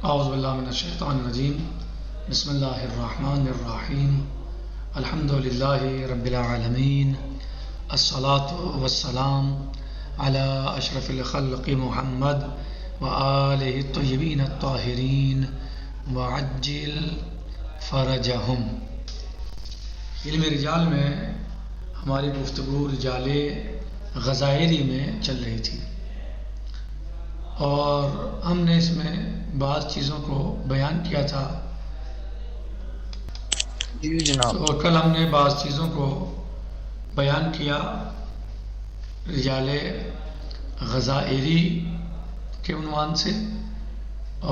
اعوذ باللہ من الشیطان الرجیم بسم اللہ الرحمن الرحیم الحمد للہ رب العالمین الصلاة والسلام علی اشرف الخلق محمد وآلہ الطیبین الطاہرین وعجل فرجہم۔ علم رجال میں ہماری گفتگو رجال غزائری میں چل رہی تھی اور ہم نے اس میں بعض چیزوں کو بیان کیا تھا۔ جی جناب۔ تو کل ہم نے بعض چیزوں کو بیان کیا رجال غزائری کے عنوان سے،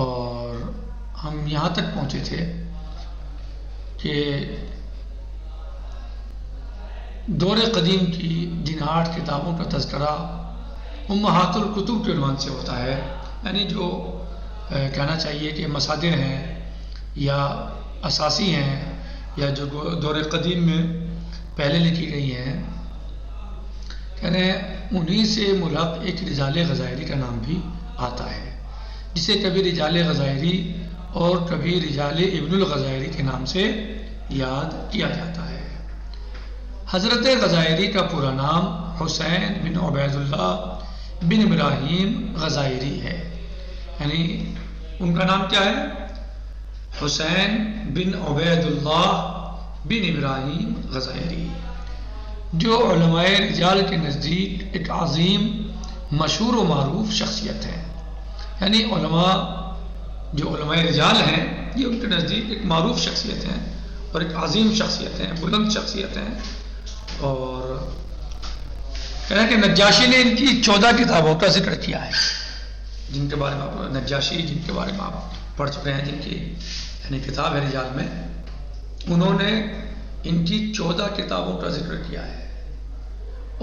اور ہم یہاں تک پہنچے تھے کہ دور قدیم کی جن 8 کتابوں کا تذکرہ امہات الکتب کے عنوان سے ہوتا ہے، یعنی جو کہنا چاہیے کہ مصادر ہیں یا اساسی ہیں یا جو دور قدیم میں پہلے لکھی گئی ہیں، یعنی انہی سے ملحق ایک رجال غزائری کا نام بھی آتا ہے، جسے کبھی رجال غزائری اور کبھی رجال ابن الغزائری کے نام سے یاد کیا جاتا ہے۔ حضرت غزائری کا پورا نام حسین بن عبید اللہ بن ابراہیم غزائری ہے، یعنی ان کا نام کیا ہے؟ حسین بن عبید اللہ بن ابراہیم غزائری، جو علماء رجال کے نزدیک ایک عظیم مشہور و معروف شخصیت ہے، یعنی جو علماء رجال ہیں یہ ان کے نزدیک ایک معروف شخصیت ہیں اور ایک عظیم شخصیت ہیں، بلند شخصیت ہیں۔ اور کہنا کہ نجاشی نے ان کی 14 کتابوں کا ذکر کیا ہے، جن کے بارے میں آپ نجاشی جن کے بارے میں آپ پڑھ چکے ہیں، جن کی یعنی کتاب ہے رجال میں، انہوں نے ان کی 14 کتابوں کا ذکر کیا ہے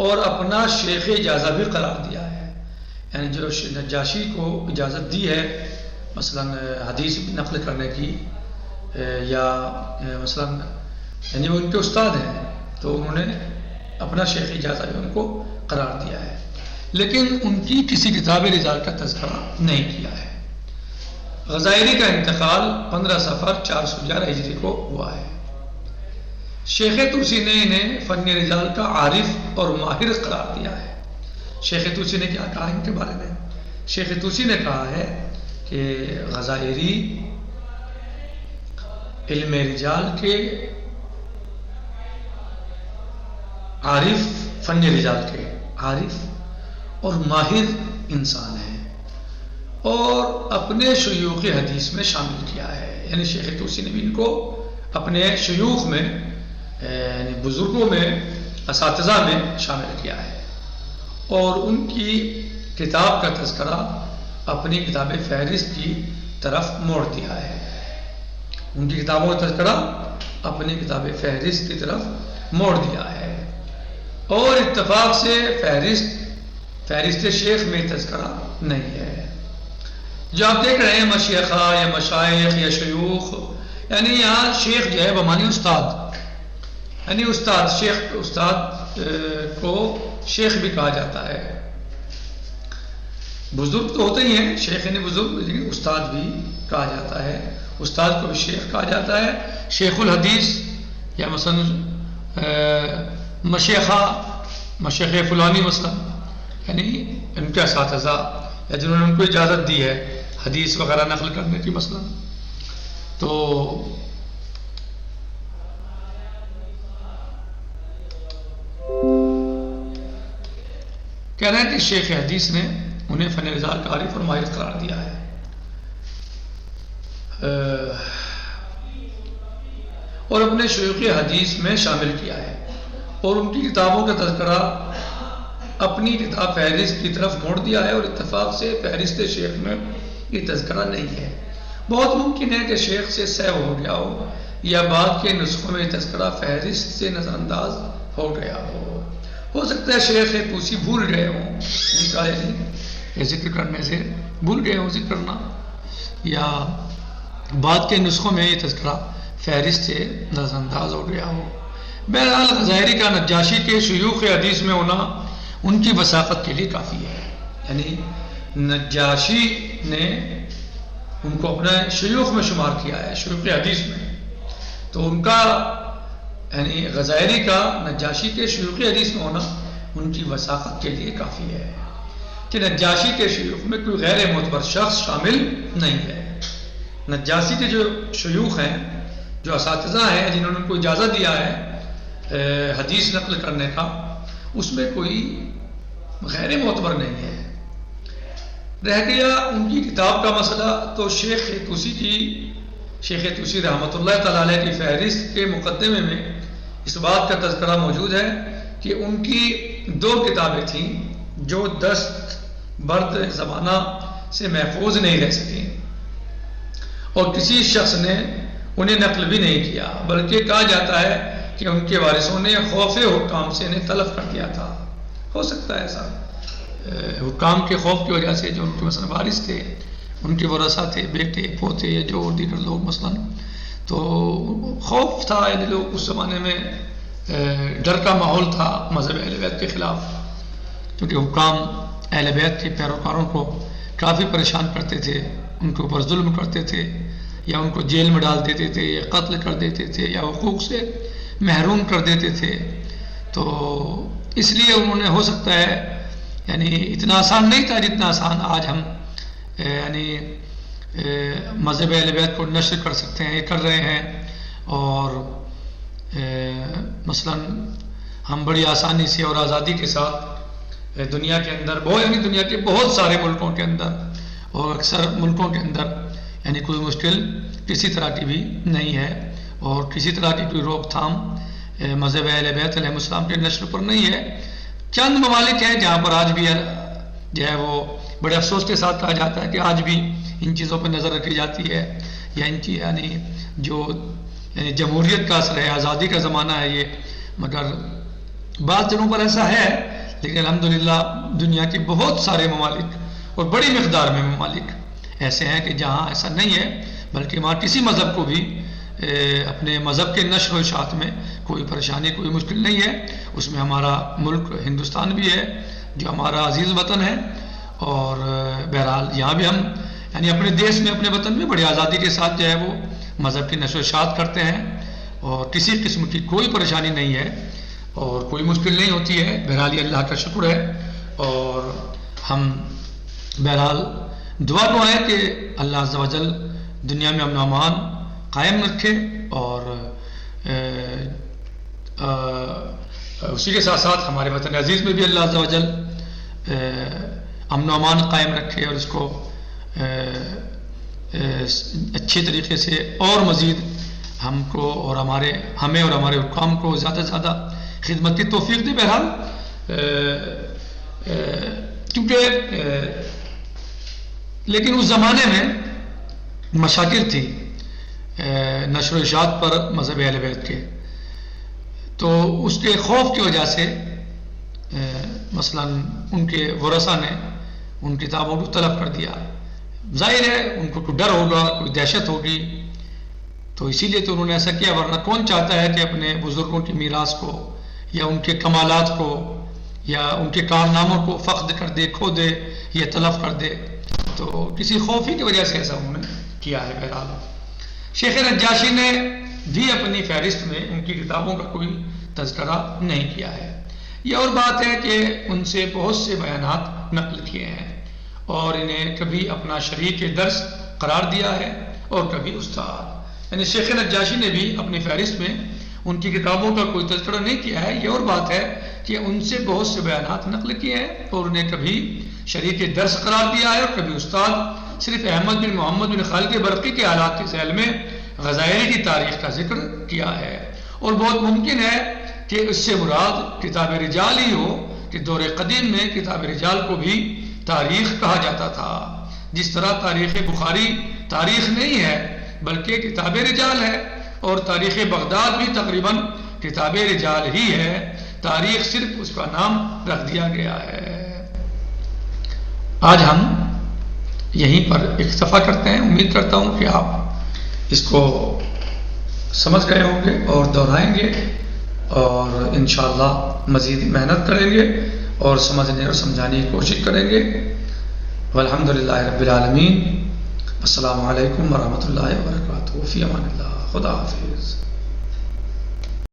اور اپنا شیخ اجازہ بھی قرار دیا ہے، یعنی جو نجاشی کو اجازت دی ہے مثلا حدیث نقل کرنے کی، یا مثلا یعنی وہ ان کے استاد ہیں تو انہوں نے اپنا شیخ اجازہ بھی ان کو قرار دیا ہے، لیکن ان کی کسی کتاب رجال کا تذکرہ نہیں کیا ہے۔ غزائری کا انتقال 15 صفر 411 ہجری کو ہوا ہے۔ شیخ توسی نے انہیں فن رجال کا عارف اور ماہر قرار دیا ہے۔ شیخ توسی نے کیا کہا ان کے بارے میں؟ شیخ توسی نے کہا ہے کہ غزائری علم رجال کے عارف، فن رجال کے عارف اور ماہر انسان ہیں، اور اپنے شیوخ حدیث میں شامل کیا ہے، یعنی شیخ توسی نے بھی ان کو اپنے شیوخ میں یعنی بزرگوں میں، اساتذہ میں شامل کیا ہے، اور ان کی کتاب کا تذکرہ اپنی کتاب فہرست کی طرف موڑ دیا ہے۔ ان کی کتابوں کا تذکرہ اپنی کتاب فہرست کی طرف موڑ دیا ہے، اور اتفاق سے فہرست شیخ میں تذکرہ نہیں ہے۔ جو آپ دیکھ رہے ہیں مشیخہ یا مشائخ یا شیوخ، یعنی یہاں شیخ جو ہے بمعنی استاد، یعنی استاد کو شیخ بھی کہا جاتا ہے۔ بزرگ تو ہوتے ہی ہیں، شیخ یعنی بزرگ، لیکن استاد بھی کہا جاتا ہے، استاد کو بھی شیخ کہا جاتا ہے۔ شیخ الحدیث یا مثلا مشیخ فلانی مثلا، یعنی ان کے اساتذہ یا جنہوں نے ان کو اجازت دی ہے حدیث وغیرہ نقل کرنے کی مثلا۔ تو کہہ رہے ہیں کہ شیخ حدیث نے انہیں فن رجال کا عارف اور ماہر قرار دیا ہے، اور اپنے شیوخ حدیث میں شامل کیا ہے، اور ان کی کتابوں کا تذکرہ اپنی کتاب فہرست کی طرف موڑ دیا ہے، اور اتفاق سے فہرست شیخ میں یہ تذکرہ نہیں ہے۔ بہت ممکن ہے کہ شیخ سے سہو ہو گیا ہو، یا بعد کے نسخوں میں تذکرہ فہرست سے نظر انداز ہو گیا ہو سکتا ہے شیخ توسی بھول گئے ہوں ان کا یہ ذکر کرنے سے، بھول گئے ہوں ذکر کرنا، یا بعد کے نسخوں میں یہ تذکرہ فہرست سے نظر انداز ہو گیا ہو۔ بہرحال غزائری کا نجاشی کے شیوخ حدیث میں ہونا ان کی وثاقت کے لیے کافی ہے، یعنی نجاشی نے ان کو اپنے شیوخ میں شمار کیا ہے، شیوخ حدیث میں، تو ان کا یعنی غزائری کا نجاشی کے شیوخ حدیث میں ہونا ان کی وثاقت کے لیے کافی ہے کہ نجاشی کے شیوخ میں کوئی غیر معتبر شخص شامل نہیں ہے۔ نجاشی کے جو شیوخ ہیں، جو اساتذہ ہیں جنہوں نے کوئی اجازت دیا ہے حدیث نقل کرنے کا، اس میں کوئی غیر معتبر نہیں ہے۔ رہ گیا ان کی کتاب کا مسئلہ، تو شیخ طوسی رحمۃ اللہ تعالی علیہ کی فہرست کے مقدمے میں اس بات کا تذکرہ موجود ہے کہ ان کی 2 کتابیں تھیں جو دست برد زمانہ سے محفوظ نہیں رہ سکیں اور کسی شخص نے انہیں نقل بھی نہیں کیا، بلکہ کہا جاتا ہے کہ ان کے وارثوں نے خوف حکام سے انہیں تلف کر دیا تھا۔ ہو سکتا ہے ایسا، حکام کے خوف کی وجہ سے جو ان کے مثلا وارث تھے، ان کے ورثہ تھے، بیٹے پوتے یا جو دیگر لوگ مثلا، تو خوف تھا، یعنی لوگ اس زمانے میں ڈر کا ماحول تھا مذہب اہل بیت کے خلاف، کیونکہ حکام اہل بیت کے پیروکاروں کو کافی پریشان کرتے تھے، ان کے اوپر ظلم کرتے تھے، یا ان کو جیل میں ڈال دیتے تھے، یا قتل کر دیتے تھے، یا حقوق سے محروم کر دیتے تھے۔ تو اس لیے انہوں نے، ہو سکتا ہے یعنی اتنا آسان نہیں تھا جتنا آسان آج ہم یعنی مذہب اہل بیت کو نشر کر سکتے ہیں، یہ کر رہے ہیں، اور مثلا ہم بڑی آسانی سے اور آزادی کے ساتھ دنیا کے اندر یعنی دنیا کے بہت سارے ملکوں کے اندر اور اکثر ملکوں کے اندر یعنی کوئی مشکل کسی طرح کی بھی نہیں ہے، اور کسی طرح کی کوئی روک تھام مذہب اہل بیت علیہ السلام کے نشر پر نہیں ہے۔ چند ممالک ہیں جہاں پر آج بھی جو ہے وہ بڑے افسوس کے ساتھ کہا جاتا ہے کہ آج بھی ان چیزوں پر نظر رکھی جاتی ہے، یا ان کی یعنی جو یعنی جمہوریت کا اثر ہے، آزادی کا زمانہ ہے یہ، مگر بعض جگہوں پر ایسا ہے، لیکن الحمدللہ دنیا کے بہت سارے ممالک اور بڑی مقدار میں ممالک ایسے ہیں کہ جہاں ایسا نہیں ہے، بلکہ وہاں کسی مذہب کو بھی اپنے مذہب کے نشر و اشاعت میں کوئی پریشانی، کوئی مشکل نہیں ہے۔ اس میں ہمارا ملک ہندوستان بھی ہے جو ہمارا عزیز وطن ہے، اور بہرحال یہاں بھی ہم یعنی اپنے دیش میں، اپنے وطن میں بڑی آزادی کے ساتھ جو ہے وہ مذہب کی نشر و اشاعت کرتے ہیں، اور کسی قسم کی کوئی پریشانی نہیں ہے اور کوئی مشکل نہیں ہوتی ہے۔ بہرحال یہ اللہ کا شکر ہے، اور ہم بہرحال دعا کو ہے کہ اللہ عز و جل دنیا میں امن و امان قائم رکھے، اور اسی کے ساتھ ساتھ ہمارے وطن عزیز میں بھی اللہ عز و جل امن و امان قائم رکھے، اور اس کو اچھے طریقے سے اور مزید ہم کو اور ہمیں اور ہمارے حکام کو زیادہ سے زیادہ خدمت کی توفیق دے۔ بہرحال کیونکہ لیکن اس زمانے میں مشاکل تھی نشر و اشاعت پر مذہب اہل بیت کے، تو اس کے خوف کی وجہ سے مثلا ان کے ورثہ نے ان کتابوں کو طلب کر دیا۔ ظاہر ہے ان کو کوئی ڈر ہوگا، کوئی دہشت ہوگی، تو اسی لیے تو انہوں نے ایسا کیا، ورنہ کون چاہتا ہے کہ اپنے بزرگوں کی میراث کو یا ان کے کمالات کو یا ان کے کارناموں کو فقد کر دے، کھو دے یا تلف کر دے، تو کسی خوف ہی کی وجہ سے ایسا انہوں نے کیا ہے۔ بہرحال شیخ نجاشی نے بھی اپنی فہرست میں ان کی کتابوں کا کوئی تذکرہ نہیں کیا ہے۔ یہ اور بات ہے کہ ان سے بہت سے بیانات نقل کیے ہیں، اور انہیں کبھی اپنا شریک درس قرار دیا ہے اور کبھی استاد، یعنی شیخ نجاشی نے بھی اپنی فہرست میں ان کی کتابوں کا کوئی تذکرہ نہیں کیا ہے۔ یہ اور بات ہے کہ ان سے بہت سے بیانات نقل کیے ہیں اور انہیں کبھی شریک درس قرار دیا ہے اور کبھی استاد۔ صرف احمد بن محمد بن خالد برقی کے حالات کے ذیل میں غزائری کی تاریخ کا ذکر کیا ہے، اور بہت ممکن ہے کہ اس سے مراد کتاب رجال ہی ہو، کہ دور قدیم میں کتاب رجال کو بھی تاریخ کہا جاتا تھا، جس طرح تاریخ بخاری تاریخ نہیں ہے بلکہ کتاب رجال ہے، اور تاریخ بغداد بھی تقریباً کتاب رجال ہی ہے، تاریخ صرف اس کا نام رکھ دیا گیا ہے۔ آج ہم یہیں پر اکتفا کرتے ہیں۔ امید کرتا ہوں کہ آپ اس کو سمجھ گئے ہوں گے اور دہرائیں گے، اور انشاءاللہ مزید محنت کریں گے اور سمجھنے اور سمجھانے کی کوشش کریں گے۔ والحمدللہ رب العالمین۔ السلام علیکم ورحمۃ اللہ وبرکاتہ، فی امان اللہ، خدا حافظ.